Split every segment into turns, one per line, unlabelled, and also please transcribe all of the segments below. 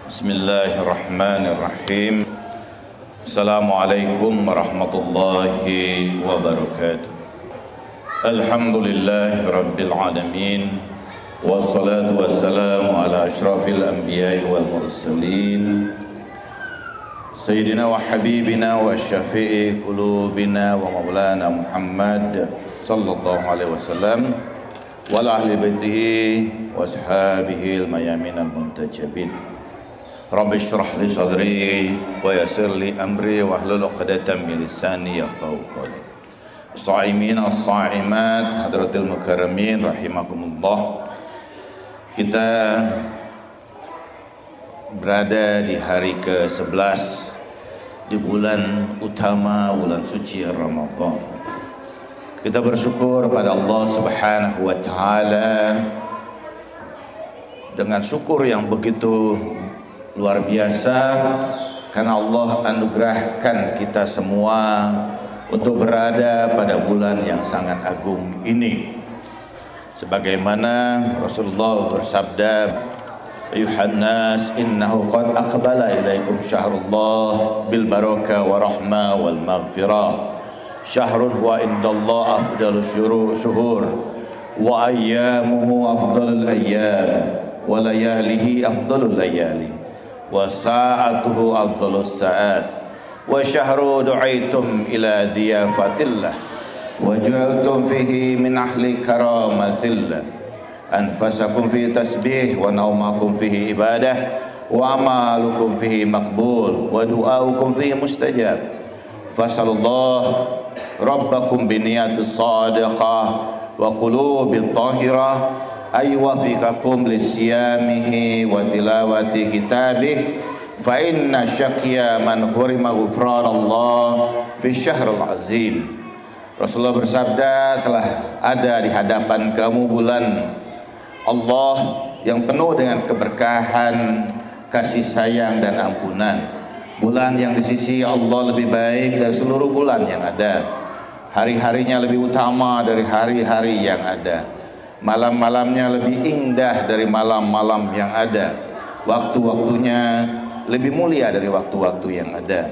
Bismillahirrahmanirrahim. Assalamualaikum warahmatullahi wabarakatuh. Alhamdulillahi rabbil alamin. Wassalatu wassalamu ala ashrafil anbiya'i wal mursalin Sayyidina wa habibina wa syafi'i qulubina wa maulana Muhammad sallallahu alaihi wasallam wa ala ahli baitihi wa ashabihi al-mayamin al-muntajabin. Rabbi shrah li sadri wa yassir li amri wa hlul 'uqdatam min lisani yafqahu qawli. Sha'imin as-sha'imat hadratil mukarramin rahimakumullah. Kita berada di hari ke-11 di bulan utama, bulan suci Ramadan. Kita bersyukur pada Allah Subhanahu wa taala dengan syukur yang begitu luar biasa karena Allah anugerahkan kita semua untuk berada pada bulan yang sangat agung ini. Sebagaimana Rasulullah bersabda, ayuhan nas innahu qad aqbala ilaikum syahrullah bil barakah wa rahmah wal maghfirah. Syahrun huwa indallah afdalus syuhur wa ayyamuhu afdalul ayyam wa layalihi afdalul layali wa sa'atuhu afdalus sa'at wa syahru du'aitum ila diyafatillah wa ju'altum fihi min ahli karamatillah anfasakum fi tasbih wa naumakum fihi ibadah wa amalukum fihi maqbul wa du'aukum fihi mustajab fasallallahu rabbakum biniyatis sadiqah wa qulubit tahirah ayuwafiqakum lisiyamihi wa tilawati kitabih fa inna syaqya man hurima ghufranallah fi syahril azim. Rasulullah bersabda, telah ada di hadapan kamu bulan Allah yang penuh dengan keberkahan, kasih sayang dan ampunan. Bulan yang di sisi Allah lebih baik dari seluruh bulan yang ada. Hari-harinya lebih utama dari hari-hari yang ada. Malam-malamnya lebih indah dari malam-malam yang ada. Waktu-waktunya lebih mulia dari waktu-waktu yang ada.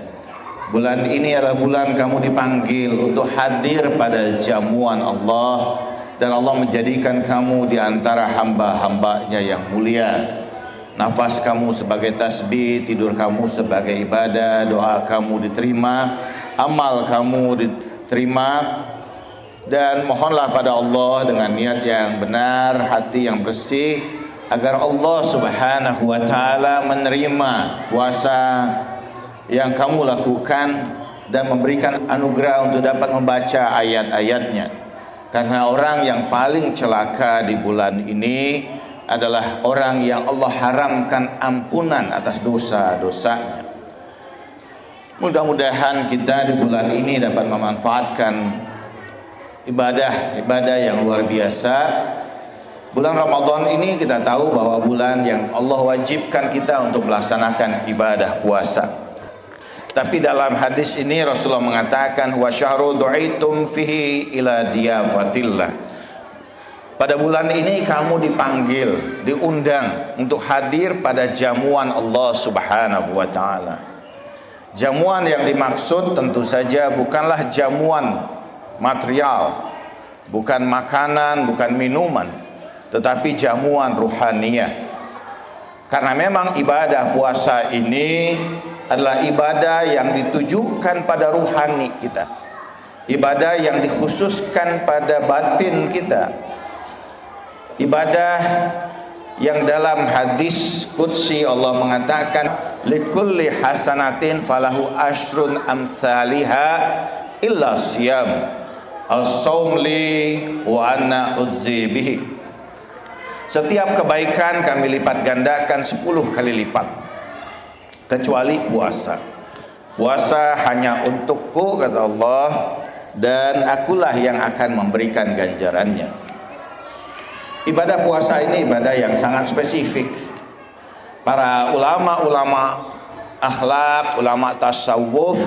Bulan ini adalah bulan kamu dipanggil untuk hadir pada jamuan Allah, dan Allah menjadikan kamu di antara hamba-hambanya yang mulia. Nafas kamu sebagai tasbih, tidur kamu sebagai ibadah, doa kamu diterima, amal kamu diterima. Dan mohonlah pada Allah dengan niat yang benar, hati yang bersih, agar Allah Subhanahu wa taala menerima puasa yang kamu lakukan dan memberikan anugerah untuk dapat membaca ayat-ayatnya. Karena orang yang paling celaka di bulan ini adalah orang yang Allah haramkan ampunan atas dosa-dosanya. Mudah-mudahan kita di bulan ini dapat memanfaatkan ibadah yang luar biasa. Bulan Ramadan ini kita tahu bahwa bulan yang Allah wajibkan kita untuk melaksanakan ibadah puasa. Tapi dalam hadis ini Rasulullah mengatakan wa syahru du'aitum fihi ila diyafatillah. Pada bulan ini kamu dipanggil, diundang untuk hadir pada jamuan Allah Subhanahu wa taala. Jamuan yang dimaksud tentu saja bukanlah jamuan material, bukan makanan, bukan minuman, tetapi jamuan ruhaniyah. Karena memang ibadah puasa ini adalah ibadah yang ditujukan pada ruhani kita, ibadah yang dikhususkan pada batin kita, ibadah yang dalam hadis qudsi Allah mengatakan likulli hasanatin falahu ashrun amsalihha illa siyam as-saum li wa anna udzi bihi. Setiap kebaikan kami lipat gandakan 10 kali lipat kecuali puasa. Puasa hanya untukku, kata Allah, dan akulah yang akan memberikan ganjarannya. Ibadah puasa ini ibadah yang sangat spesifik. Para ulama-ulama akhlak, ulama tasawuf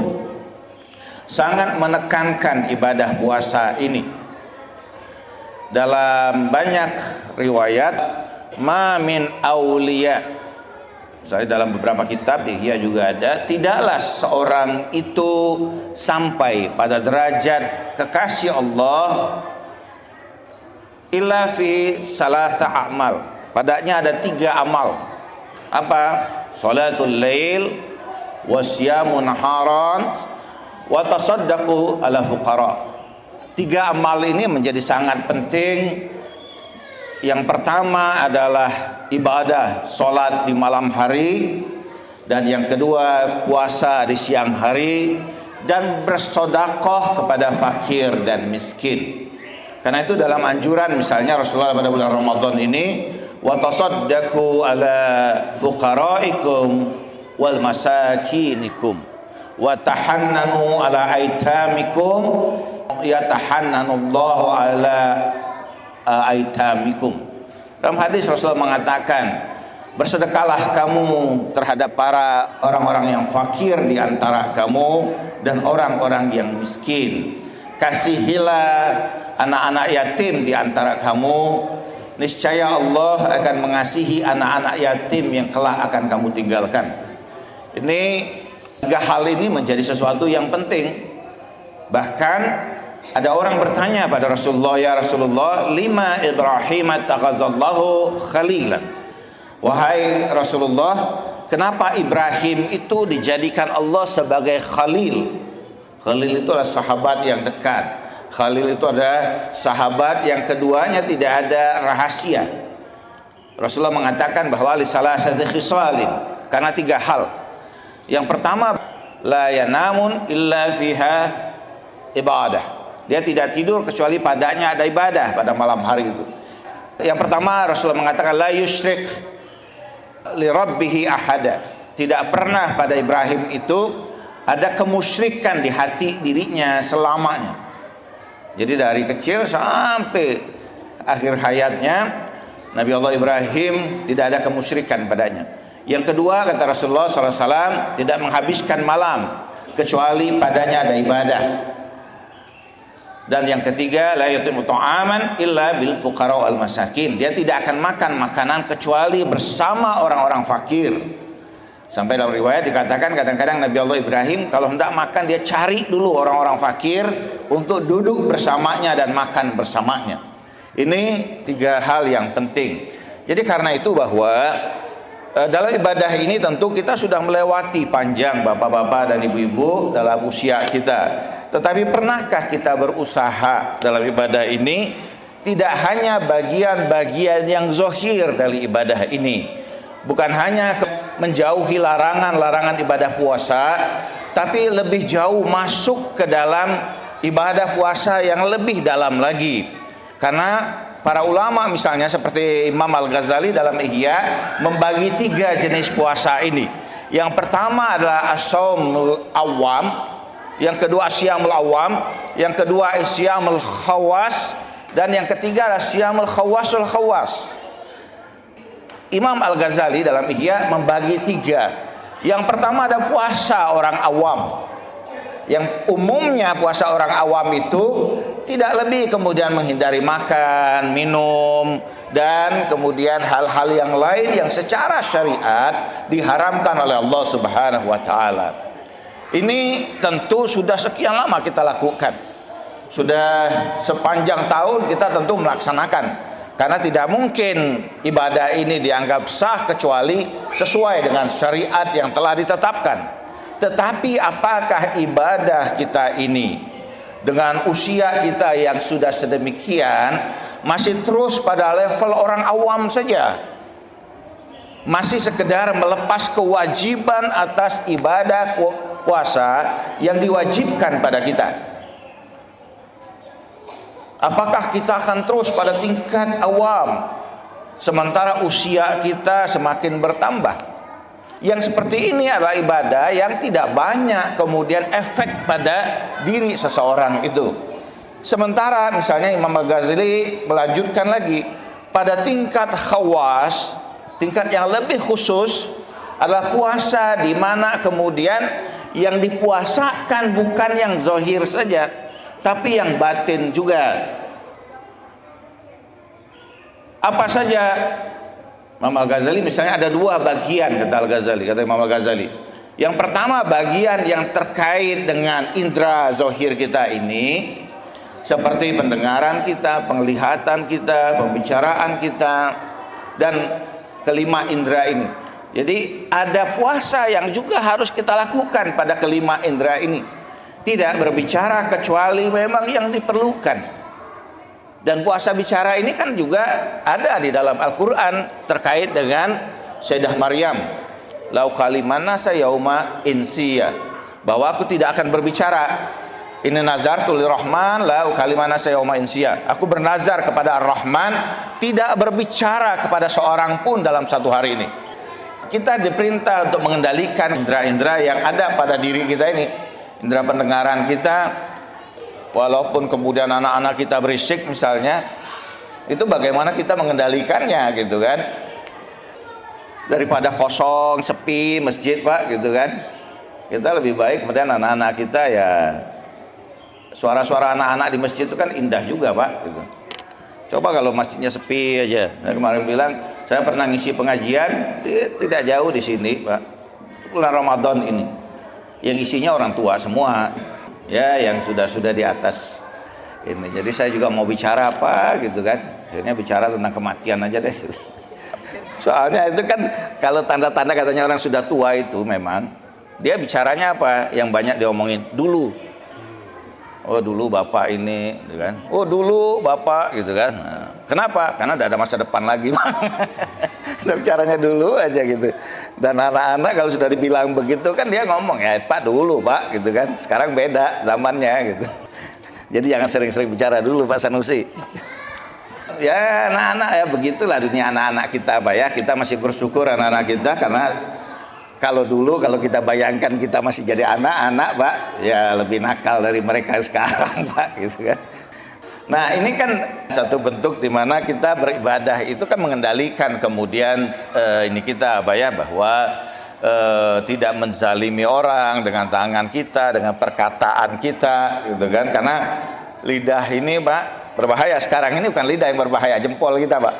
sangat menekankan ibadah puasa ini. Dalam banyak riwayat, ma min auliya Misalnya dalam beberapa kitab di Ihya juga ada, tidaklah seorang itu sampai pada derajat kekasih Allah illa fi salasa a'mal. Padanya ada 3 amal. Apa? Salatul lail, wasyamun naharan, wa tasaddaqu ala fuqara. 3 amal ini menjadi sangat penting. Yang pertama adalah ibadah salat di malam hari, dan yang kedua puasa di siang hari, dan bersedekah kepada fakir dan miskin. Karena itu dalam anjuran misalnya Rasulullah pada bulan Ramadan ini, wa tasaddaqu ala fuqaraikum wal masakinikum wa tahannanu ala aitamikum yatahannanullahu ala aitamikum. Dalam hadis Rasulullah mengatakan, bersedekahlah kamu terhadap para orang-orang yang fakir di antara kamu dan orang-orang yang miskin. Kasihilah anak-anak yatim di antara kamu, niscaya Allah akan mengasihi anak-anak yatim yang kelak akan kamu tinggalkan. Ini 3 hal ini menjadi sesuatu yang penting. Bahkan ada orang bertanya pada Rasulullah, ya Rasulullah, lima Ibrahim takhazallahu khalilan. Wahai Rasulullah, kenapa Ibrahim itu dijadikan Allah sebagai khalil? Khalil itu adalah sahabat yang dekat. Khalil itu adalah sahabat yang keduanya tidak ada rahasia. Rasulullah mengatakan bahwa li salasati khisalin, karena 3 hal. Yang pertama, la yanamun illa fiha ibadah. Dia tidak tidur kecuali padanya ada ibadah pada malam hari itu. Yang pertama, Rasulullah mengatakan la yusyrik li rabbih ahada. Tidak pernah pada Ibrahim itu ada kemusyrikan di hati dirinya selamanya. Jadi dari kecil sampai akhir hayatnya Nabi Allah Ibrahim tidak ada kemusyrikan padanya. Yang kedua, kata Rasulullah SAW, tidak menghabiskan malam kecuali padanya ada ibadah. Dan yang ketiga, la yutimu ta'aman illa bil fuqara wal masakin. Dia tidak akan makan makanan kecuali bersama orang-orang fakir. Sampai dalam riwayat dikatakan kadang-kadang Nabi Allah Ibrahim kalau hendak makan dia cari dulu orang-orang fakir untuk duduk bersamanya dan makan bersamanya. Ini 3 hal yang penting. Jadi karena itu bahwa dalam ibadah ini tentu kita sudah melewati panjang bapak-bapak dan ibu-ibu dalam usia kita. Tetapi pernahkah kita berusaha dalam ibadah ini tidak hanya bagian-bagian yang zohir dari ibadah ini, bukan hanya menjauhi larangan-larangan ibadah puasa, tapi lebih jauh masuk ke dalam ibadah puasa yang lebih dalam lagi. Karena para ulama misalnya seperti Imam Al-Ghazali dalam Ihya membagi 3 jenis puasa ini. Yang pertama adalah as-shaumul awam, yang kedua asyamul awam, yang kedua asyamul khawas, dan yang ketiga adalah asyamul khawasul khawas. Imam Al-Ghazali dalam Ihya membagi 3. Yang pertama ada puasa orang awam, yang umumnya puasa orang awam itu tidak lebih kemudian menghindari makan, minum, dan kemudian hal-hal yang lain yang secara syariat diharamkan oleh Allah Subhanahu wa taala. Ini tentu sudah sekian lama kita lakukan. Sudah sepanjang tahun kita tentu melaksanakan. Karena tidak mungkin ibadah ini dianggap sah kecuali sesuai dengan syariat yang telah ditetapkan. Tetapi apakah ibadah kita ini dengan usia kita yang sudah sedemikian masih terus pada level orang awam saja? Masih sekedar melepas kewajiban atas ibadah puasa yang diwajibkan pada kita? Apakah kita akan terus pada tingkat awam sementara usia kita semakin bertambah? Yang seperti ini adalah ibadah yang tidak banyak kemudian efek pada diri seseorang itu. Sementara misalnya Imam Al-Ghazali melanjutkan lagi pada tingkat khawas, tingkat yang lebih khusus adalah puasa di mana kemudian yang dipuasakan bukan yang zahir saja, tapi yang batin juga. Apa saja Imam Al-Ghazali misalnya ada dua bagian, kata Al-Ghazali, kata Imam Al-Ghazali. Yang pertama bagian yang terkait dengan indera zohir kita ini, seperti pendengaran kita, penglihatan kita, pembicaraan kita, dan kelima indera ini. Jadi ada puasa yang juga harus kita lakukan pada kelima indera ini. Tidak berbicara kecuali memang yang diperlukan. Dan puasa bicara ini kan juga ada di dalam Al-Quran terkait dengan Sayyidah Maryam. Lau kalimana sayauma insiya, bahwa aku tidak akan berbicara. Ini nazartu lirrahman lau kalimana sayauma insiya. Aku bernazar kepada Ar-Rahman tidak berbicara kepada seorang pun dalam satu hari ini. Kita diperintah untuk mengendalikan indera-indera yang ada pada diri kita ini. Indera pendengaran kita, walaupun kemudian anak-anak kita berisik misalnya, itu bagaimana kita mengendalikannya gitu kan. Daripada kosong, sepi masjid Pak gitu kan, kita lebih baik kemudian anak-anak kita ya, suara-suara anak-anak di masjid itu kan indah juga Pak gitu. Coba kalau masjidnya sepi aja. Saya kemarin bilang, saya pernah ngisi pengajian tidak jauh di sini Pak, bulan Ramadan ini, yang isinya orang tua semua ya, yang sudah di atas ini. Jadi saya juga mau bicara apa gitu kan, akhirnya bicara tentang kematian aja deh. Soalnya itu kan kalau tanda-tanda katanya orang sudah tua itu memang dia bicaranya apa yang banyak diomongin dulu. Oh dulu bapak ini gitu kan. Oh dulu bapak gitu kan. Nah, kenapa? Karena udah ada masa depan lagi. Udah bicaranya dulu aja gitu. Dan anak-anak kalau sudah dibilang begitu kan dia ngomong ya Pak dulu Pak gitu kan. Sekarang beda zamannya gitu. Jadi jangan sering-sering bicara dulu Pak Sanusi. Ya anak-anak ya begitulah dunia anak-anak kita Pak ya. Kita masih bersyukur anak-anak kita, karena kalau dulu kalau kita bayangkan kita masih jadi anak-anak Pak, ya lebih nakal dari mereka sekarang Pak gitu kan. Nah ini kan satu bentuk di mana kita beribadah itu kan mengendalikan kemudian ini kita Pak ya, bahwa tidak menzalimi orang dengan tangan kita, dengan perkataan kita gitu kan. Karena lidah ini Pak berbahaya. Sekarang ini bukan lidah yang berbahaya, jempol kita Pak.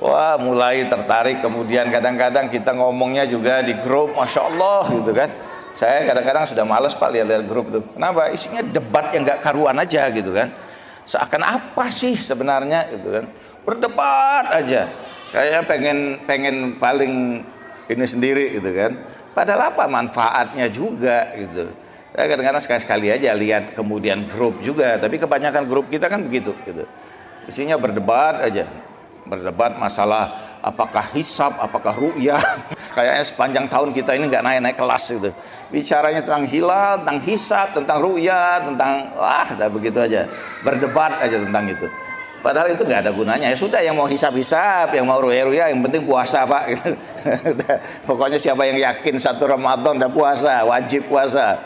Wah mulai tertarik, kemudian kadang-kadang kita ngomongnya juga di grup, Masya Allah gitu kan. Saya kadang-kadang sudah males Pak lihat grup itu. Kenapa? Isinya debat yang gak karuan aja gitu kan. Seakan apa sih sebenarnya gitu kan. Berdebat aja. Kayaknya pengen paling ini sendiri gitu kan. Padahal apa manfaatnya juga gitu. Saya kadang-kadang sekali-sekali aja lihat kemudian grup juga, tapi kebanyakan grup kita kan begitu gitu. Isinya berdebat aja. Berdebat masalah apakah hisab, apakah ru'yah. Kayaknya sepanjang tahun kita ini nggak naik-naik kelas gitu. Bicaranya tentang hilal, tentang hisab, tentang ru'yah, tentang udah begitu aja. Berdebat aja tentang itu. Padahal itu nggak ada gunanya. Ya sudah, yang mau hisab-hisab, yang mau ru'yah, yang penting puasa Pak gitu. Pokoknya siapa yang yakin satu Ramadan udah puasa, wajib puasa.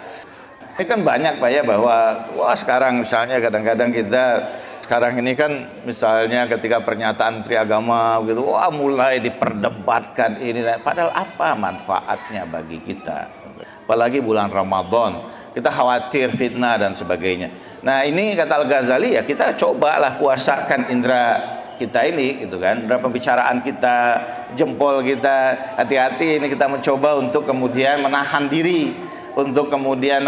Ini kan banyak Pak ya, bahwa sekarang misalnya kadang-kadang kita sekarang ini kan misalnya ketika pernyataan Menteri Agama gitu, mulai diperdebatkan ini, padahal apa manfaatnya bagi kita? Apalagi bulan Ramadan, kita khawatir fitnah dan sebagainya. Nah ini kata Al-Ghazali ya, kita cobalah puasakan indera kita ini gitu kan, indera pembicaraan kita, jempol kita. Hati-hati ini kita mencoba untuk kemudian menahan diri untuk kemudian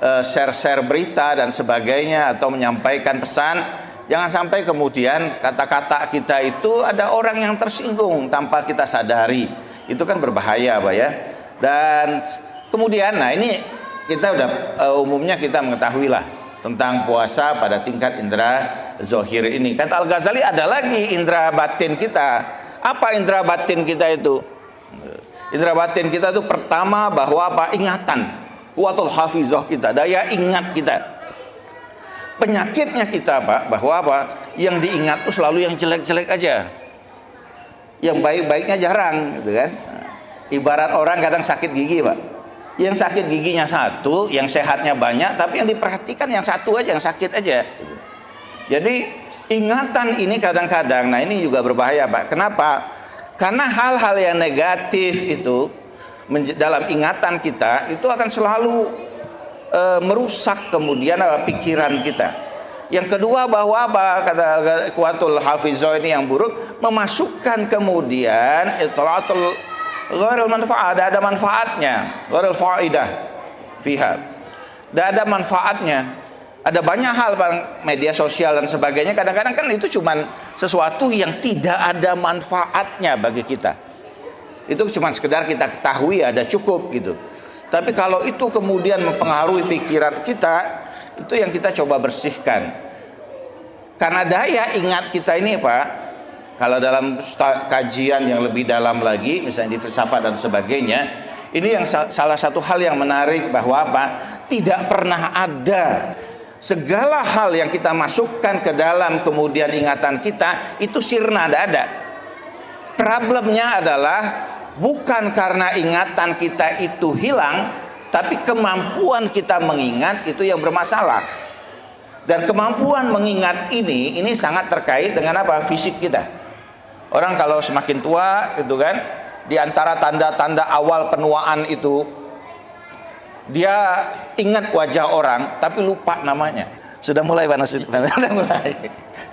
share-share berita dan sebagainya, atau menyampaikan pesan. Jangan sampai kemudian kata-kata kita itu ada orang yang tersinggung tanpa kita sadari. Itu kan berbahaya Pak ya. Dan kemudian nah ini kita udah umumnya kita mengetahui lah tentang puasa pada tingkat indera zohir ini. Kata Al-Ghazali ada lagi indera batin kita. Apa indera batin kita itu? Indera batin kita itu pertama bahwa apa? Ingatan, kuwatul hafizah kita, daya ingat kita. Penyakitnya kita Pak, bahwa apa? Yang diingat itu selalu yang jelek-jelek aja, yang baik-baiknya jarang gitu kan. Ibarat orang kadang sakit gigi Pak, yang sakit giginya satu, yang sehatnya banyak, tapi yang diperhatikan yang satu aja, yang sakit aja. Jadi ingatan ini kadang-kadang, nah ini juga berbahaya Pak. Kenapa? Karena hal-hal yang negatif itu dalam ingatan kita itu akan selalu merusak kemudian pikiran kita. Yang kedua bahwa apa kata kuatul hafizah ini yang buruk, memasukkan kemudian itlaatul ghairil manfaat, ada manfaatnya, ghairil faidah fiha. Dan ada manfaatnya. Ada banyak hal media sosial dan sebagainya, kadang-kadang kan itu cuman sesuatu yang tidak ada manfaatnya bagi kita. Itu cuma sekedar kita ketahui, ada cukup gitu. Tapi kalau itu kemudian mempengaruhi pikiran kita, itu yang kita coba bersihkan. Karena daya ingat kita ini Pak, kalau dalam kajian yang lebih dalam lagi, misalnya di filsafat dan sebagainya, ini yang salah satu hal yang menarik bahwa apa? Tidak pernah ada segala hal yang kita masukkan ke dalam kemudian ingatan kita itu sirna, tidak ada. Problemnya adalah bukan karena ingatan kita itu hilang, tapi kemampuan kita mengingat itu yang bermasalah. Dan kemampuan mengingat ini sangat terkait dengan apa? Fisik kita. Orang kalau semakin tua gitu kan, di antara tanda-tanda awal penuaan itu dia ingat wajah orang tapi lupa namanya. Sudah mulai panas, sudah mulai.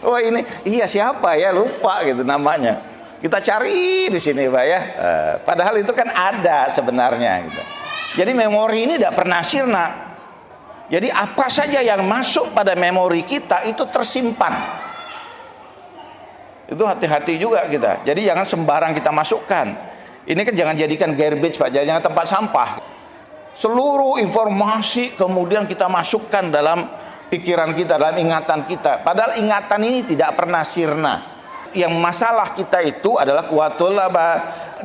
Oh ini iya siapa ya, lupa gitu namanya. Kita cari di sini Pak ya. Padahal itu kan ada sebenarnya gitu. Jadi memori ini tidak pernah sirna. Jadi apa saja yang masuk pada memori kita itu tersimpan. Itu hati-hati juga kita. Jadi jangan sembarang kita masukkan. Ini kan jangan jadikan garbage Pak, jangan tempat sampah. Seluruh informasi kemudian kita masukkan dalam pikiran kita, dalam ingatan kita. Padahal ingatan ini tidak pernah sirna. Yang masalah kita itu adalah kuatul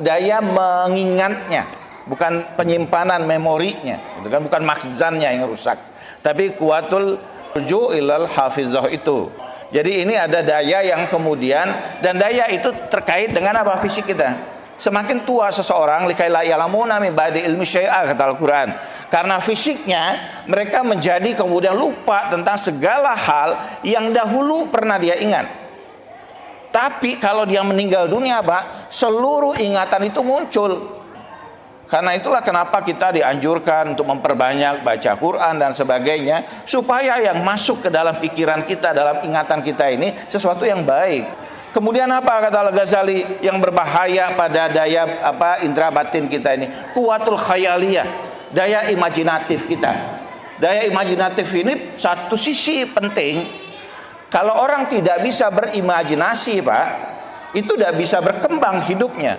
daya mengingatnya, bukan penyimpanan memorinya, itu kan bukan makhzannya yang rusak, tapi kuatul ruju' ilal hafizah itu. Jadi ini ada daya yang kemudian, dan daya itu terkait dengan apa? Fisik kita. Semakin tua seseorang, likai la yalamuna min ba'di ilmi syai'a, kata Al-Quran. Karena fisiknya mereka menjadi kemudian lupa tentang segala hal yang dahulu pernah dia ingat. Tapi kalau dia meninggal dunia Pak, seluruh ingatan itu muncul. Karena itulah kenapa kita dianjurkan untuk memperbanyak baca Quran dan sebagainya, supaya yang masuk ke dalam pikiran kita, dalam ingatan kita ini sesuatu yang baik. Kemudian apa kata Al-Ghazali yang berbahaya pada daya indera batin kita ini? Kuatul khayaliyah, daya imajinatif kita. Daya imajinatif ini satu sisi penting. Kalau orang tidak bisa berimajinasi Pak, itu tidak bisa berkembang hidupnya.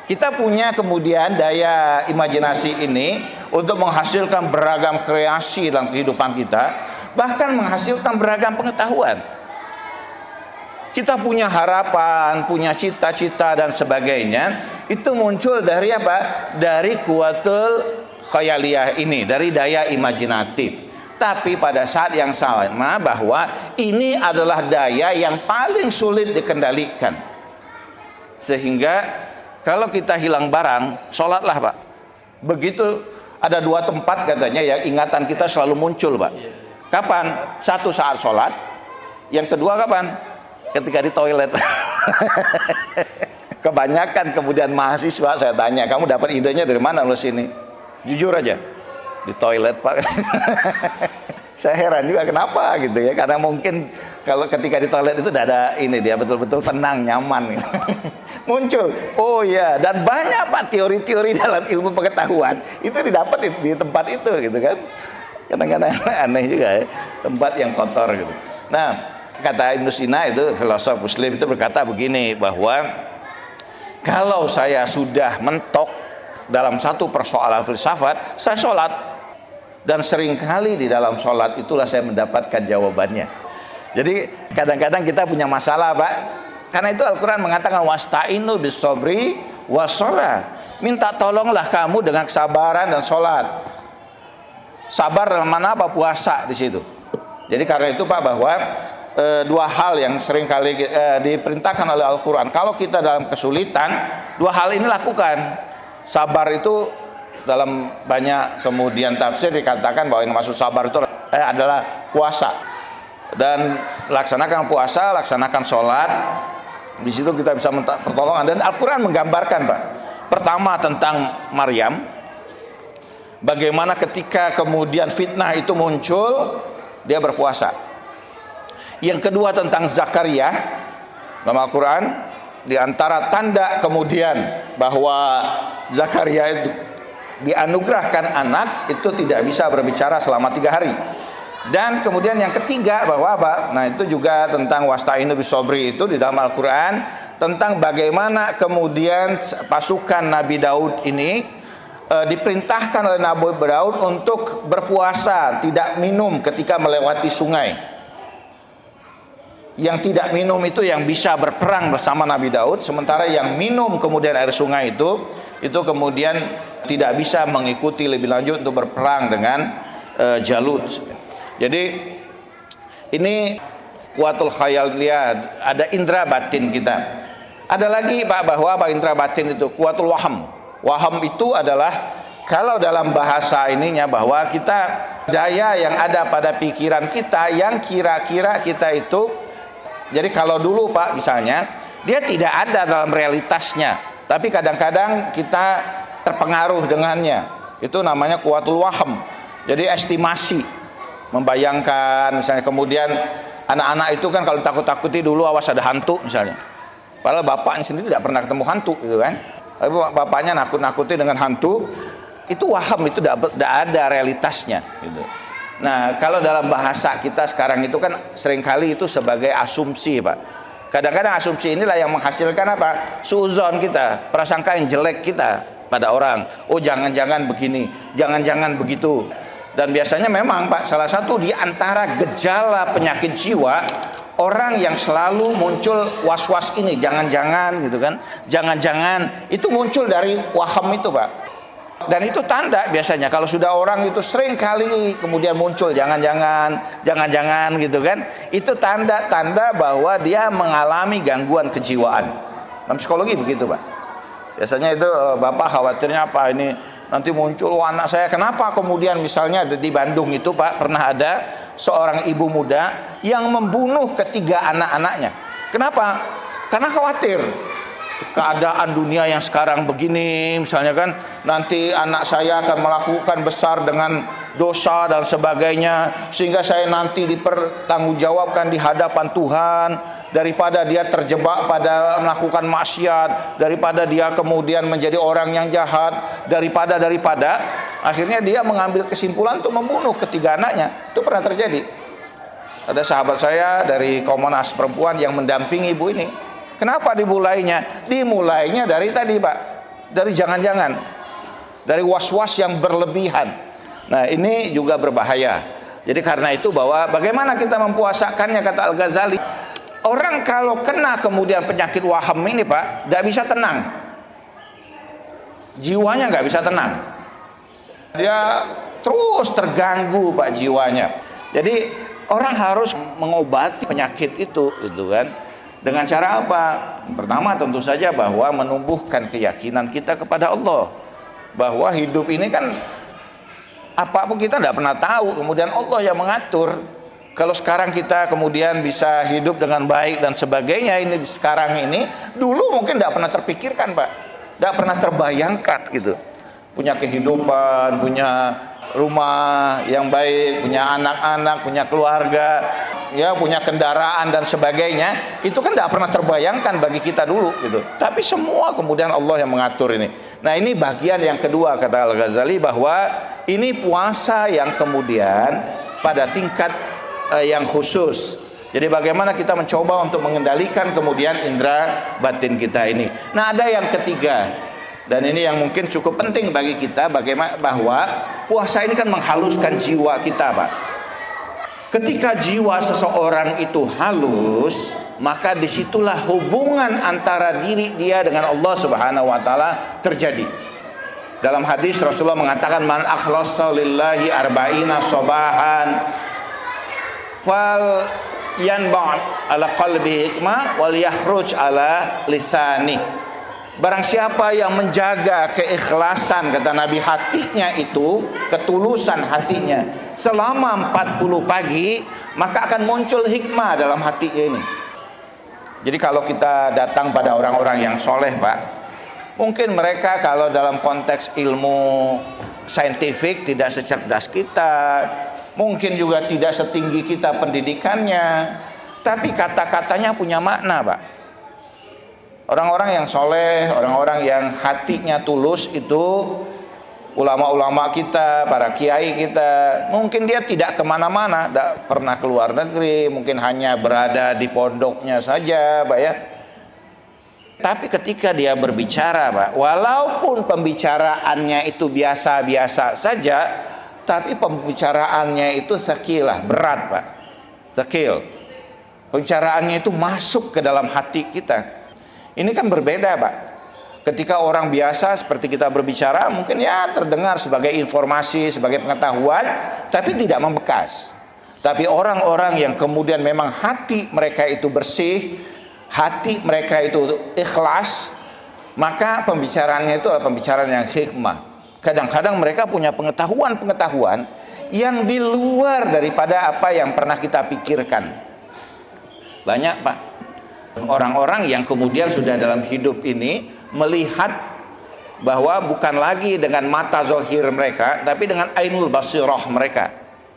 Kita punya kemudian daya imajinasi ini untuk menghasilkan beragam kreasi dalam kehidupan kita, bahkan menghasilkan beragam pengetahuan. Kita punya harapan, punya cita-cita dan sebagainya, itu muncul dari apa? Dari kuatul khayaliyah ini, dari daya imajinatif. Tapi pada saat yang sama bahwa ini adalah daya yang paling sulit dikendalikan. Sehingga kalau kita hilang barang, sholatlah Pak. Begitu ada dua tempat katanya yang ingatan kita selalu muncul Pak. Kapan? Satu saat sholat. Yang kedua kapan? Ketika di toilet. Kebanyakan kemudian mahasiswa saya tanya, kamu dapat idenya dari mana lo sini? Jujur aja. Di toilet Pak. Saya heran juga kenapa gitu ya, karena mungkin kalau ketika di toilet itu ada ini, dia betul-betul tenang, nyaman. Muncul, oh ya, dan banyak Pak teori-teori dalam ilmu pengetahuan itu didapat di tempat itu gitu kan. Kadang-kadang aneh juga ya, tempat yang kotor gitu. Nah, kata Ibnu Sina itu filosof Muslim itu berkata begini, bahwa kalau saya sudah mentok dalam satu persoalan filsafat, saya sholat. Dan seringkali di dalam sholat itulah saya mendapatkan jawabannya. Jadi kadang-kadang kita punya masalah Pak, karena itu Al-Quran mengatakan wasta'inu bis-sabri was-shalah. Minta tolonglah kamu dengan kesabaran dan sholat. Sabar dalam mana apa? Puasa di situ. Jadi karena itu Pak, bahwa dua hal yang seringkali diperintahkan oleh Al-Quran. Kalau kita dalam kesulitan, dua hal ini lakukan. Sabar itu dalam banyak kemudian tafsir dikatakan bahwa yang maksud sabar itu adalah puasa. Dan laksanakan puasa, laksanakan sholat. Di situ kita bisa minta pertolongan. Dan Al-Quran menggambarkan Pak, pertama tentang Maryam, bagaimana ketika kemudian fitnah itu muncul, dia berpuasa. Yang kedua tentang Zakaria. Dalam Al-Quran, di antara tanda kemudian bahwa Zakaria itu dianugerahkan anak, itu tidak bisa berbicara selama 3 hari. Dan kemudian yang ketiga bahwa apa? Nah, itu juga tentang wasta'inu bisobri, itu di dalam Al-Quran tentang bagaimana kemudian pasukan Nabi Daud ini diperintahkan oleh Nabi Daud untuk berpuasa, tidak minum ketika melewati sungai. Yang tidak minum itu yang bisa berperang bersama Nabi Daud, sementara yang minum kemudian air sungai itu kemudian tidak bisa mengikuti lebih lanjut untuk berperang dengan Jalut. Jadi ini kuatul khayal, lihat ada indera batin kita. Ada lagi Pak, bahwa indera batin itu kuatul waham. Waham itu adalah kalau dalam bahasa ininya bahwa kita daya yang ada pada pikiran kita yang kira-kira kita itu. Jadi kalau dulu Pak misalnya dia tidak ada dalam realitasnya, tapi kadang-kadang kita terpengaruh dengannya. Itu namanya kuatul waham. Jadi estimasi, membayangkan misalnya, kemudian anak-anak itu kan kalau takut-takuti dulu awas ada hantu misalnya. Padahal bapaknya sendiri tidak pernah ketemu hantu gitu kan. Tapi bapaknya nakut-nakuti dengan hantu, itu waham, itu tidak ada realitasnya gitu. Nah, kalau dalam bahasa kita sekarang itu kan seringkali itu sebagai asumsi Pak. Kadang-kadang asumsi inilah yang menghasilkan apa? Suuzon kita, prasangka yang jelek kita pada orang. Oh, jangan-jangan begini, jangan-jangan begitu. Dan biasanya memang Pak, salah satu di antara gejala penyakit jiwa orang yang selalu muncul was-was ini, jangan-jangan gitu kan, jangan-jangan, itu muncul dari waham itu Pak. Dan itu tanda biasanya kalau sudah orang itu sering kali kemudian muncul jangan-jangan, jangan-jangan gitu kan, itu tanda-tanda bahwa dia mengalami gangguan kejiwaan. Dalam psikologi begitu Pak. Biasanya itu bapak khawatirnya apa, ini nanti muncul anak saya. Kenapa kemudian misalnya di Bandung itu Pak pernah ada seorang ibu muda yang membunuh ketiga anak-anaknya. Kenapa? Karena khawatir keadaan dunia yang sekarang begini misalnya kan, nanti anak saya akan melakukan besar dengan dosa dan sebagainya, sehingga saya nanti dipertanggungjawabkan di hadapan Tuhan, daripada dia terjebak pada melakukan maksiat, daripada dia kemudian menjadi orang yang jahat, daripada akhirnya dia mengambil kesimpulan untuk membunuh ketiga anaknya. Itu pernah terjadi. Ada sahabat saya dari Komnas Perempuan yang mendampingi ibu ini. Kenapa dimulainya? Dimulainya dari tadi Pak, dari jangan-jangan, dari was-was yang berlebihan. Nah, ini juga berbahaya. Jadi karena itu bahwa bagaimana kita mempuasakannya, kata Al-Ghazali, orang kalau kena kemudian penyakit waham ini Pak, tidak bisa tenang, jiwanya nggak bisa tenang, dia terus terganggu Pak jiwanya. Jadi orang harus mengobati penyakit itu gitu kan. Dengan cara apa? Pertama tentu saja bahwa menumbuhkan keyakinan kita kepada Allah, bahwa hidup ini kan apapun kita tidak pernah tahu, kemudian Allah yang mengatur. Kalau sekarang kita kemudian bisa hidup dengan baik dan sebagainya, ini sekarang ini, dulu mungkin tidak pernah terpikirkan Pak, tidak pernah terbayangkan gitu. Punya kehidupan, punya rumah yang baik, punya anak-anak, punya keluarga, ya, punya kendaraan dan sebagainya, itu kan tidak pernah terbayangkan bagi kita dulu gitu. Tapi semua kemudian Allah yang mengatur ini. Nah, ini bagian yang kedua kata Al-Ghazali, bahwa ini puasa yang kemudian pada tingkat yang khusus. Jadi bagaimana kita mencoba untuk mengendalikan kemudian indera batin kita ini. Nah, ada yang ketiga, dan ini yang mungkin cukup penting bagi kita, bagaimana bahwa puasa ini kan menghaluskan jiwa kita Pak. Ketika jiwa seseorang itu halus, maka disitulah hubungan antara diri dia dengan Allah Subhanahu wa Ta'ala terjadi. Dalam hadis Rasulullah mengatakan, man akhlasa lillahi arba'ina sobahan fal yanba' ala qalbi hikmah wal yakhruj ala lisani. Barang siapa yang menjaga keikhlasan, kata Nabi, hatinya itu, ketulusan hatinya selama 40 pagi, maka akan muncul hikmah dalam hatinya ini. Jadi kalau kita datang pada orang-orang yang soleh Pak, mungkin mereka kalau dalam konteks ilmu saintifik tidak secerdas kita, mungkin juga tidak setinggi kita pendidikannya, tapi kata-katanya punya makna, Pak. Orang-orang yang soleh, orang-orang yang hatinya tulus itu, ulama-ulama kita, para kiai kita, mungkin dia tidak kemana-mana, tidak pernah keluar negeri, mungkin hanya berada di pondoknya saja, Pak ya. Tapi ketika dia berbicara, Pak, walaupun pembicaraannya itu biasa-biasa saja, tapi pembicaraannya itu sakilah, berat, Pak. Sakil. Pembicaraannya itu masuk ke dalam hati kita. Ini kan berbeda, Pak. Ketika orang biasa seperti kita berbicara, mungkin ya terdengar sebagai informasi, sebagai pengetahuan, tapi tidak membekas. Tapi orang-orang yang kemudian memang hati mereka itu bersih, hati mereka itu ikhlas, maka pembicaraannya itu adalah pembicaraan yang hikmah. Kadang-kadang mereka punya pengetahuan-pengetahuan yang di luar daripada apa yang pernah kita pikirkan. Banyak, Pak, orang-orang yang kemudian sudah dalam hidup ini melihat bahwa bukan lagi dengan mata zahir mereka, tapi dengan ainul basirah mereka,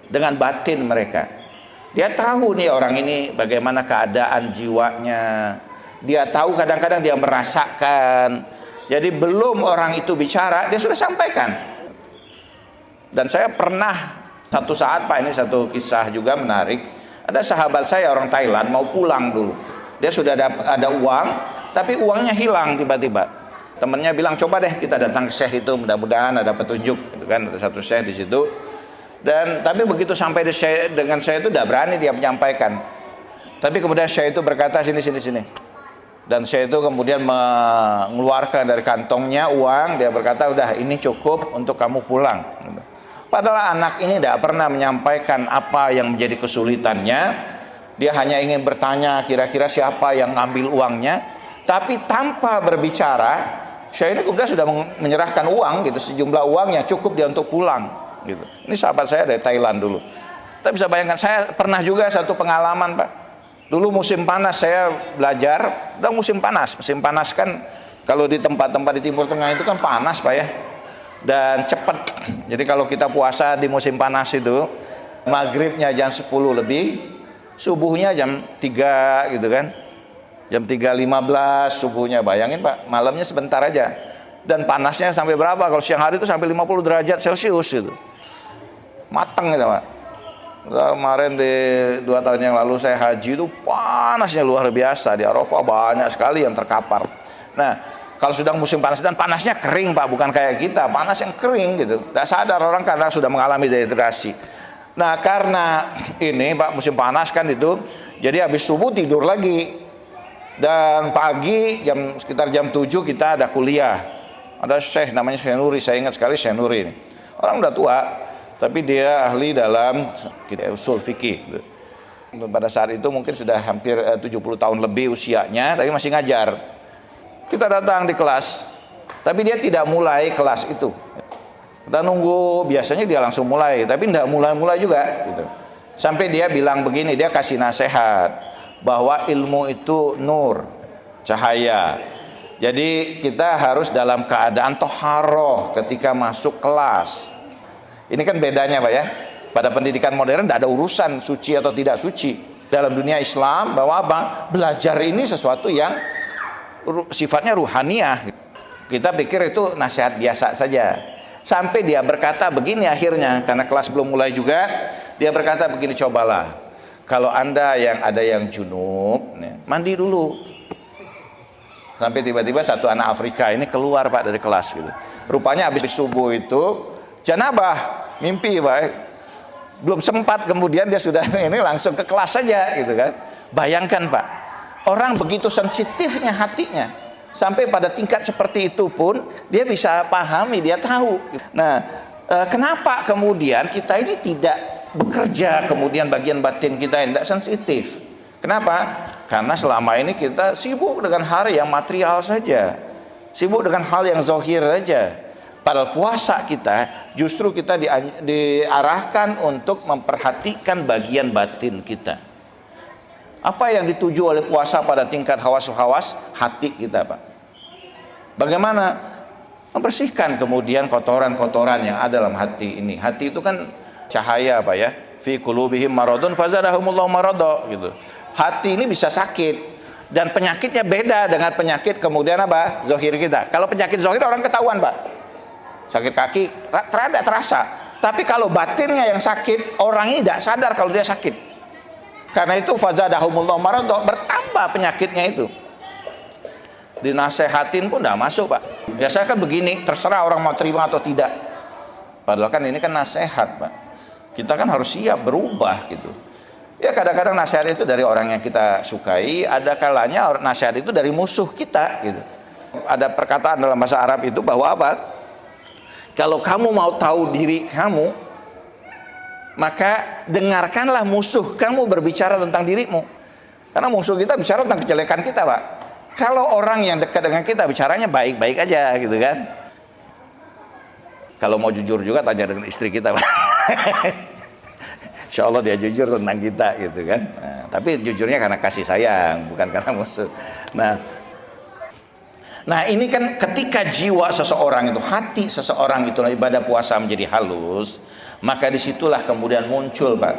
dengan batin mereka. Dia tahu nih orang ini bagaimana keadaan jiwanya. Dia tahu, kadang-kadang dia merasakan. Jadi belum orang itu bicara, dia sudah sampaikan. Dan saya pernah satu saat, Pak, ini satu kisah juga menarik. Ada sahabat saya orang Thailand mau pulang dulu. Dia sudah ada uang, tapi uangnya hilang tiba-tiba. Temannya bilang, coba deh kita datang ke syekh itu, mudah-mudahan ada petunjuk, gitu kan. Ada satu syekh di situ. Dan tapi begitu sampai dengan syekh itu tidak berani dia menyampaikan. Tapi kemudian syekh itu berkata, sini. Dan syekh itu kemudian mengeluarkan dari kantongnya uang. Dia berkata, udah, ini cukup untuk kamu pulang. Padahal anak ini tidak pernah menyampaikan apa yang menjadi kesulitannya. Dia hanya ingin bertanya kira-kira siapa yang ngambil uangnya. Tapi tanpa berbicara, syekh ini kemudian sudah menyerahkan uang gitu, sejumlah uang yang cukup dia untuk pulang gitu. Ini sahabat saya dari Thailand dulu. Tapi bisa bayangkan, saya pernah juga satu pengalaman, Pak. Dulu musim panas saya belajar, udah musim panas kan kalau di tempat-tempat di Timur Tengah itu kan panas, Pak ya. Dan cepat. Jadi kalau kita puasa di musim panas itu, maghribnya jam 10 lebih, subuhnya jam 3 gitu kan. Jam 3.15 subuhnya. Bayangin, Pak, malamnya sebentar aja. Dan panasnya sampai berapa? Kalau siang hari itu sampai 50 derajat Celcius gitu. Mateng gitu, Pak. Kemarin di 2 tahun yang lalu saya haji itu panasnya luar biasa. Di Arafah banyak sekali yang terkapar. Nah, kalau sedang musim panas, dan panasnya kering, Pak, bukan kayak kita, panas yang kering gitu. Tidak sadar orang karena sudah mengalami dehidrasi. Nah, karena ini, Pak, musim panas kan itu, jadi habis subuh tidur lagi. Dan pagi sekitar jam 7 kita ada kuliah. Ada syekh namanya Syekh Nuri, saya ingat sekali Syekh Nuri ini. Orang udah tua, tapi dia ahli dalam usul fikih. Pada saat itu mungkin sudah hampir 70 tahun lebih usianya, tapi masih ngajar. Kita datang di kelas, tapi dia tidak mulai kelas itu. Kita nunggu, biasanya dia langsung mulai, tapi tidak mulai juga gitu. Sampai dia bilang begini, dia kasih nasihat bahwa ilmu itu nur, cahaya. Jadi kita harus dalam keadaan toharoh ketika masuk kelas. Ini kan bedanya, Pak ya. Pada pendidikan modern tidak ada urusan suci atau tidak suci. Dalam dunia Islam, bahwa apa? Belajar ini sesuatu yang sifatnya ruhaniyah. Kita pikir itu nasihat biasa saja. Sampai dia berkata begini akhirnya, karena kelas belum mulai juga, dia berkata begini, cobalah, kalau Anda yang ada yang junub, mandi dulu. Sampai tiba-tiba satu anak Afrika ini keluar, Pak, dari kelas gitu. Rupanya habis subuh itu janabah, mimpi, Pak. Belum sempat, kemudian dia sudah ini langsung ke kelas saja gitu kan. Bayangkan, Pak, orang begitu sensitifnya hatinya, sampai pada tingkat seperti itu pun dia bisa pahami, dia tahu. Nah, kenapa kemudian kita ini tidak bekerja, kemudian bagian batin kita yang tidak sensitif? Kenapa? Karena selama ini kita sibuk dengan hal yang material saja, sibuk dengan hal yang zahir saja. Padahal puasa kita justru kita diarahkan untuk memperhatikan bagian batin kita. Apa yang dituju oleh puasa pada tingkat hawas-hawas hati kita, Pak? Bagaimana membersihkan kemudian kotoran-kotoran yang ada dalam hati ini? Hati itu kan cahaya, Pak ya. Fi qulubihim maradun fazadahumullahu marada gitu. Hati ini bisa sakit. Dan penyakitnya beda dengan penyakit kemudian apa? Zohir kita. Kalau penyakit zohir orang ketahuan, Pak. Sakit kaki, terasa. Tapi kalau batinnya yang sakit, orang ini tidak sadar kalau dia sakit. Karena itu fazadahumullahu maradha, bertambah penyakitnya itu. Dinasehatin pun tidak masuk, Pak. Biasanya kan begini, terserah orang mau terima atau tidak. Padahal kan ini kan nasihat, Pak. Kita kan harus siap berubah gitu. Ya kadang-kadang nasihat itu dari orang yang kita sukai, ada kalanya nasihat itu dari musuh kita gitu. Ada perkataan dalam bahasa Arab itu bahwa apa? Kalau kamu mau tahu diri kamu, maka dengarkanlah musuh kamu berbicara tentang dirimu. Karena musuh kita bicara tentang kejelekan kita, Pak. Kalau orang yang dekat dengan kita bicaranya baik-baik aja gitu kan. Kalau mau jujur juga tanya dengan istri kita, Pak. Insya Allah dia jujur tentang kita gitu kan. Nah, tapi jujurnya karena kasih sayang, bukan karena musuh. Nah ini kan ketika jiwa seseorang itu, hati seseorang itu ibadah puasa menjadi halus, maka disitulah kemudian muncul, Pak,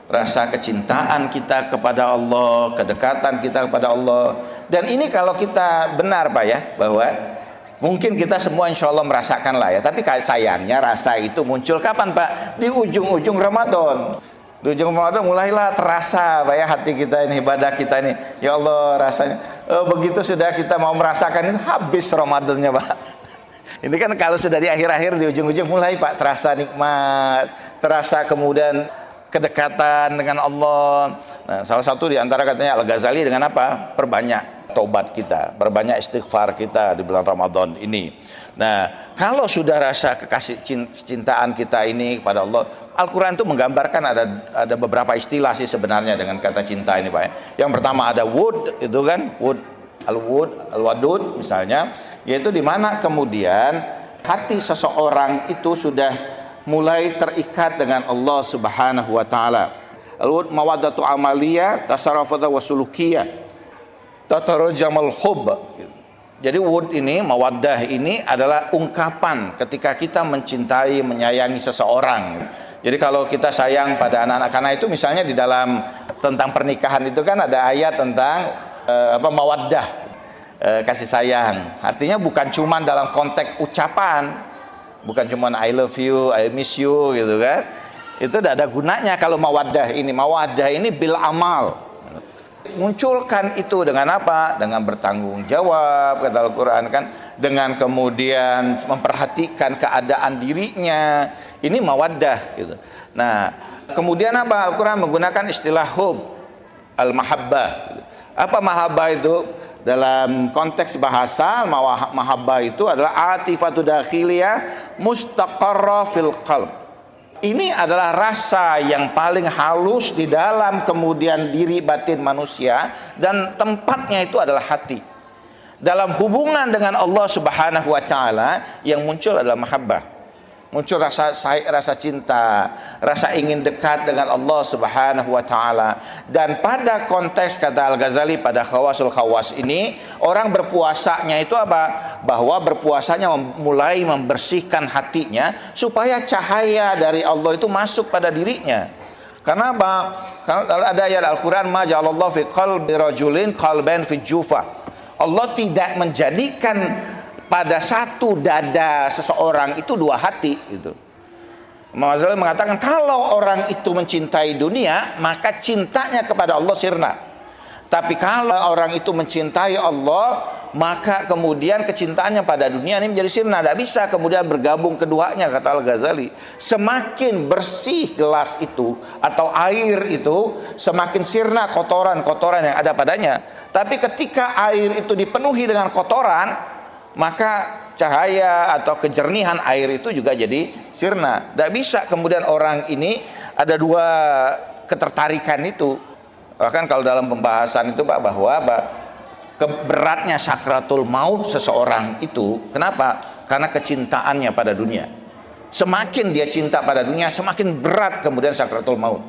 rasa kecintaan kita kepada Allah, kedekatan kita kepada Allah. Dan ini kalau kita benar, Pak, ya, bahwa mungkin kita semua insya Allah merasakan lah ya. Tapi sayangnya rasa itu muncul kapan, Pak? Di ujung-ujung Ramadan. Di ujung Ramadan mulailah terasa, Pak, ya, hati kita ini, ibadah kita ini. Ya Allah rasanya. Begitu sudah kita mau merasakan itu, habis Ramadannya, Pak. Ini kan kalau sudah di akhir-akhir, di ujung-ujung mulai, Pak, terasa nikmat, terasa kemudian kedekatan dengan Allah. Nah, salah satu di antara katanya Al-Ghazali dengan apa? Perbanyak taubat kita, perbanyak istighfar kita di bulan Ramadan ini. Nah, kalau sudah rasa kecintaan kita ini kepada Allah, Al-Quran itu menggambarkan ada beberapa istilah sih sebenarnya dengan kata cinta ini, Pak, ya. Yang pertama ada wud, itu kan wud, al-wadud misalnya, yaitu di mana kemudian hati seseorang itu sudah mulai terikat dengan Allah Subhanahu wa taala. Al-wud mawaddatu amaliyah, tasarrufata wa sulukiyah, tatarajamal hubb. Jadi wud ini, mawaddah ini adalah ungkapan ketika kita mencintai, menyayangi seseorang. Jadi kalau kita sayang pada anak-anak, karena itu misalnya di dalam tentang pernikahan itu kan ada ayat tentang mawaddah, kasih sayang. Artinya bukan cuma dalam konteks ucapan, bukan cuma I love you, I miss you gitu kan. Itu tidak ada gunanya kalau mawaddah ini. Mawaddah ini bil amal. Munculkan itu dengan apa? Dengan bertanggung jawab, kata Al-Quran kan, dengan kemudian memperhatikan keadaan dirinya. Ini mawaddah gitu. Nah, kemudian apa? Al-Quran menggunakan istilah hub, al-mahabbah. Apa mahabbah itu? Dalam konteks bahasa, mahabbah itu adalah atifatu dakhiliyah mustaqarra fil qalb. Ini adalah rasa yang paling halus di dalam kemudian diri batin manusia, dan tempatnya itu adalah hati. Dalam hubungan dengan Allah Subhanahu wa taala yang muncul adalah mahabbah. Muncul rasa cinta, rasa ingin dekat dengan Allah Subhanahu wa taala. Dan pada konteks kata Al-Ghazali pada Khawasul Khawas ini, orang berpuasanya itu apa? Bahwa berpuasanya mulai membersihkan hatinya supaya cahaya dari Allah itu masuk pada dirinya. Karena apa? Karena ada ayat Al-Quran, ma ja'alallahu fi qalbi rajulin qalban fi jufa. Allah tidak menjadikan pada satu dada seseorang itu dua hati gitu. Imam Ghazali mengatakan kalau orang itu mencintai dunia, maka cintanya kepada Allah sirna. Tapi kalau orang itu mencintai Allah, maka kemudian kecintaannya pada dunia ini menjadi sirna. Tidak bisa kemudian bergabung keduanya, kata Al-Ghazali. Semakin bersih gelas itu atau air itu, semakin sirna kotoran-kotoran yang ada padanya. Tapi ketika air itu dipenuhi dengan kotoran, maka cahaya atau kejernihan air itu juga jadi sirna. Tidak bisa kemudian orang ini ada dua ketertarikan itu. Bahkan kalau dalam pembahasan itu, Pak, bahwa beratnya sakratul maut seseorang itu, kenapa? Karena kecintaannya pada dunia. Semakin dia cinta pada dunia, semakin berat kemudian sakratul maut.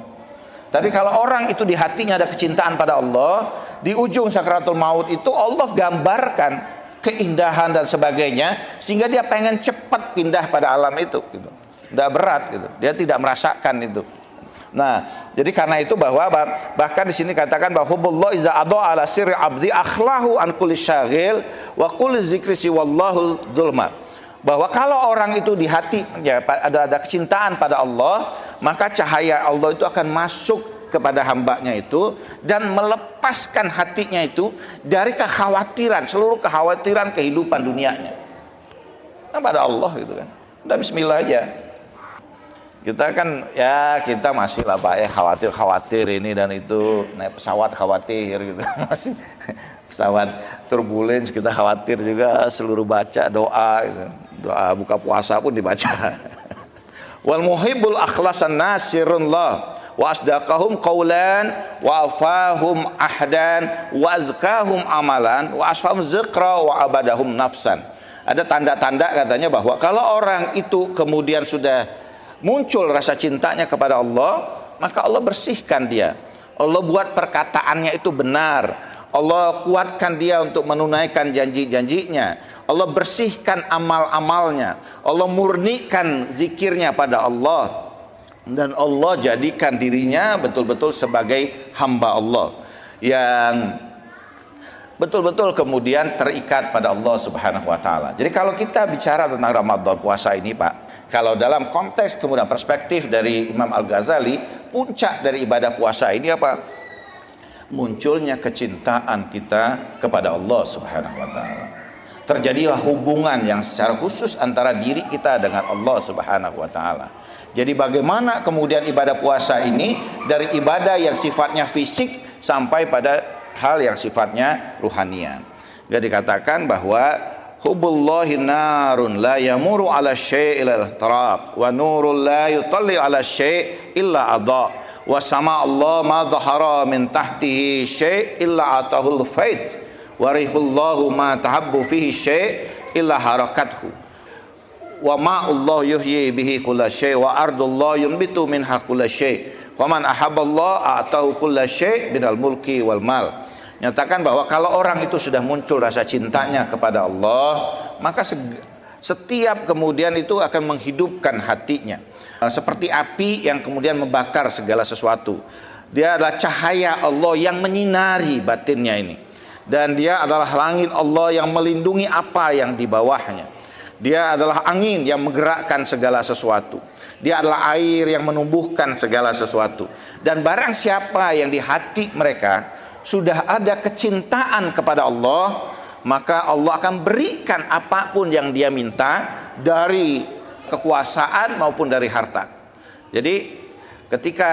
Tapi kalau orang itu di hatinya ada kecintaan pada Allah, di ujung sakratul maut itu Allah gambarkan keindahan dan sebagainya, sehingga dia pengen cepat pindah pada alam itu gitu. Tidak berat gitu. Dia tidak merasakan itu. Nah, jadi karena itu bahwa bahkan di sini katakan bahwa hubbullah iza adha ala sirri abdi akhlahu an kulli syaghil wa kulli zikri siwallahu dzulma. Bahwa kalau orang itu di hati ya ada kecintaan pada Allah, maka cahaya Allah itu akan masuk kepada hambanya itu dan melepaskan hatinya itu dari kekhawatiran, seluruh kekhawatiran kehidupan dunianya. Nah, pada Allah gitu kan. Udah bismillah aja. Kita kan ya kita masih lah Pak ya khawatir ini dan itu, naik pesawat khawatir gitu masih pesawat turbulence kita khawatir juga, seluruh baca doa gitu. Doa buka puasa pun dibaca. Wal muhibbul akhlasan nasirun lah wa asdaqahum qawlan wa afahum ahdan wa azkahum amalan wa asfahum zikra wa abadahum nafsan. Ada tanda-tanda katanya bahwa kalau orang itu kemudian sudah muncul rasa cintanya kepada Allah, maka Allah bersihkan dia. Allah buat perkataannya itu benar. Allah kuatkan dia untuk menunaikan janji-janjinya. Allah bersihkan amal-amalnya. Allah murnikan zikirnya pada Allah. Dan Allah jadikan dirinya betul-betul sebagai hamba Allah yang betul-betul kemudian terikat pada Allah Subhanahu wa taala. Jadi kalau kita bicara tentang Ramadan puasa ini, Pak, kalau dalam konteks kemudian perspektif dari Imam Al-Ghazali, puncak dari ibadah puasa ini apa? Munculnya kecintaan kita kepada Allah Subhanahu wa taala. Terjadilah hubungan yang secara khusus antara diri kita dengan Allah Subhanahu wa taala. Jadi bagaimana kemudian ibadah puasa ini dari ibadah yang sifatnya fisik sampai pada hal yang sifatnya ruhania. Jadi dikatakan bahwa hubbullahi narun la yamuru ala syai' illa al-ihtiraq wa nurul la yutalli ala syai' illa adha wa sama Allah ma dhahara min tahtihi syai' illa atahul faith wa rihullahu ma tahabbu fihi syai' illa harakathu wa ma Allah yuhyi bihi kulla syai' wa ardullah yunbitu minha kulla syai' wa man ahabballah atahu kulla syai' binal mulki wal mal. Nyatakan bahwa kalau orang itu sudah muncul rasa cintanya kepada Allah, maka setiap kemudian itu akan menghidupkan hatinya. Seperti api yang kemudian membakar segala sesuatu. Dia adalah cahaya Allah yang menyinari batinnya ini. Dan dia adalah langit Allah yang melindungi apa yang di bawahnya. Dia adalah angin yang menggerakkan segala sesuatu. Dia adalah air yang menumbuhkan segala sesuatu. Dan barang siapa yang di hati mereka sudah ada kecintaan kepada Allah, maka Allah akan berikan apapun yang dia minta, dari kekuasaan maupun dari harta. Jadi ketika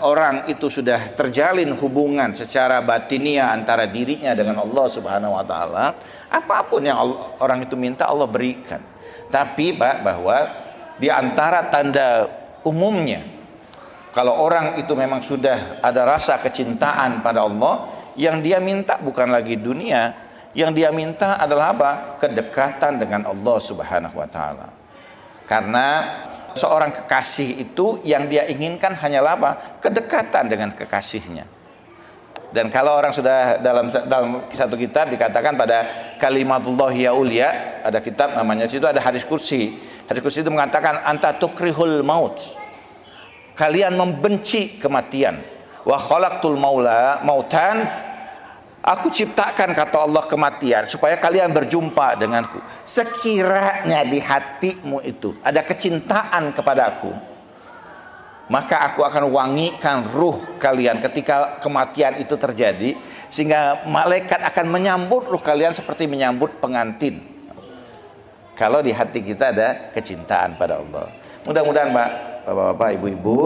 orang itu sudah terjalin hubungan secara batiniah antara dirinya dengan Allah Subhanahu wa taala, apapun yang orang itu minta Allah berikan. Tapi Pak, bahwa di antara tanda umumnya kalau orang itu memang sudah ada rasa kecintaan pada Allah, yang dia minta bukan lagi dunia, yang dia minta adalah apa? Kedekatan dengan Allah Subhanahu wa taala. Karena seorang kekasih itu yang dia inginkan hanyalah apa? Kedekatan dengan kekasihnya. Dan kalau orang sudah dalam satu kitab dikatakan pada kalimatullah ya ulia, ada kitab namanya, situ ada hadis kursi. Hadis kursi itu mengatakan anta tukrihul maut. Kalian membenci kematian. Wa khalaqtul mautan, aku ciptakan kata Allah kematian supaya kalian berjumpa denganku. Sekiranya di hatimu itu ada kecintaan kepada aku, maka aku akan wangikan ruh kalian ketika kematian itu terjadi, sehingga malaikat akan menyambut ruh kalian seperti menyambut pengantin. Kalau di hati kita ada kecintaan pada Allah. Mudah-mudahan Pak, Bapak-bapak, Ibu-ibu,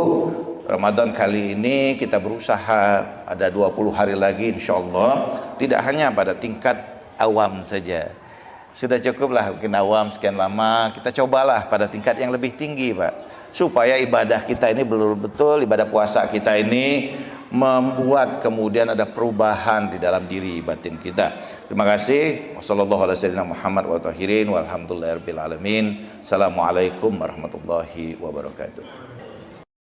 Ramadan kali ini kita berusaha, ada 20 hari lagi insyaallah, tidak hanya pada tingkat awam saja. Sudah cukuplah mungkin awam sekian lama, kita cobalah pada tingkat yang lebih tinggi Pak, supaya ibadah kita ini betul-betul, ibadah puasa kita ini membuat kemudian ada perubahan di dalam diri batin kita. Terima kasih. Wassalamualaikum warahmatullahi wabarakatuh.